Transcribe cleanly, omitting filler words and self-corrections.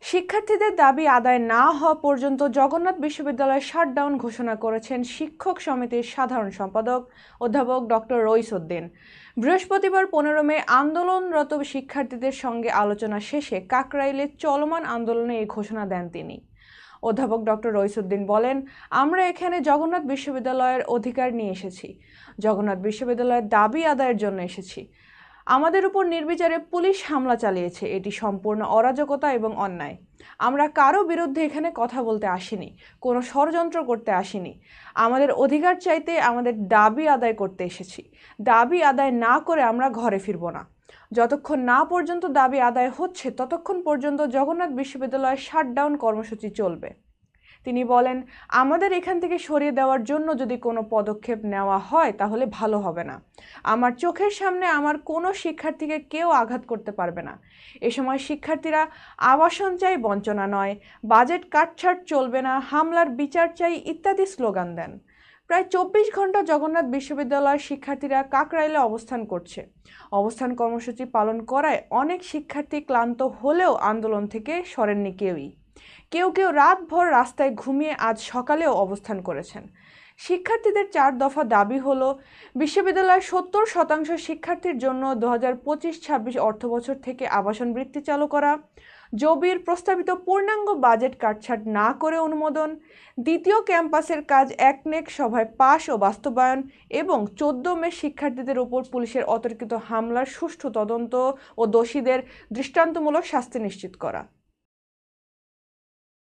শিক্ষার্থীদের দাবি আদায় না হওয়া পর্যন্ত জগন্নাথ বিশ্ববিদ্যালয় শাটডাউন ঘোষণা করেছেন শিক্ষক সমিতির সাধারণ সম্পাদক অধ্যাপক ডক্টর রইস উদ্দিন। বৃহস্পতিবার 15 মে আন্দোলনরত শিক্ষার্থীদের সঙ্গে আলোচনা শেষে কাকরাইলে চলমান আন্দোলনে এই ঘোষণা দেন তিনি। অধ্যাপক ডক্টর রইস উদ্দিন বলেন, আমরা এখানে জগন্নাথ বিশ্ববিদ্যালয়ের অধিকার নিয়ে এসেছি, জগন্নাথ বিশ্ববিদ্যালয়ের দাবি আদায়ের জন্য এসেছি। আমাদের উপর নির্বিচারে পুলিশ হামলা চালিয়েছে, এটি সম্পূর্ণ অরাজকতা এবং অন্যায়। আমরা কারো বিরুদ্ধে এখানে কথা বলতে আসিনি, কোনো ষড়যন্ত্র করতে আসিনি। আমাদের অধিকার চাইতে, আমাদের দাবি আদায় করতে এসেছি। দাবি আদায় না করে আমরা ঘরে ফিরব না। যতক্ষণ না পর্যন্ত দাবি আদায় হচ্ছে ততক্ষণ পর্যন্ত জগন্নাথ বিশ্ববিদ্যালয়ের শাটডাউন কর্মসূচি চলবে। তিনি বলেন, আমাদের এখান থেকে সরিয়ে দেওয়ার জন্য যদি কোনো পদক্ষেপ নেওয়া হয় তাহলে ভালো হবে না। আমার চোখের সামনে আমার কোনো শিক্ষার্থীকে কেউ আঘাত করতে পারবে না। এ সময় শিক্ষার্থীরা আবাসন চাই, বঞ্চনা নয়, বাজেট কাটছাট চলবে না, হামলার বিচার চাই ইত্যাদি স্লোগান দেন। প্রায় 24 ঘন্টা জগন্নাথ বিশ্ববিদ্যালয়ের শিক্ষার্থীরা কাকরাইলে অবস্থান করছে। অবস্থান কর্মসূচি পালন করায় অনেক শিক্ষার্থী ক্লান্ত হলেও আন্দোলন থেকে সরেননি কেউই। কেউ কেউ রাতভর রাস্তায় ঘুমিয়ে আজ সকালেও অবস্থান করেছেন। শিক্ষার্থীদের 4 দফা দাবি হলো, বিশ্ববিদ্যালয়ের 70% শিক্ষার্থীর জন্য 2025-26 অর্থবছর থেকে আবাসন বৃত্তি চালু করা, জবির প্রস্তাবিত পূর্ণাঙ্গ বাজেট কাটছাট না করে অনুমোদন, দ্বিতীয় ক্যাম্পাসের কাজ একনেক সভায় পাশ ও বাস্তবায়ন এবং 14 মে শিক্ষার্থীদের উপর পুলিশের অতর্কিত হামলার সুষ্ঠু তদন্ত ও দোষীদের দৃষ্টান্তমূলক শাস্তি নিশ্চিত করা।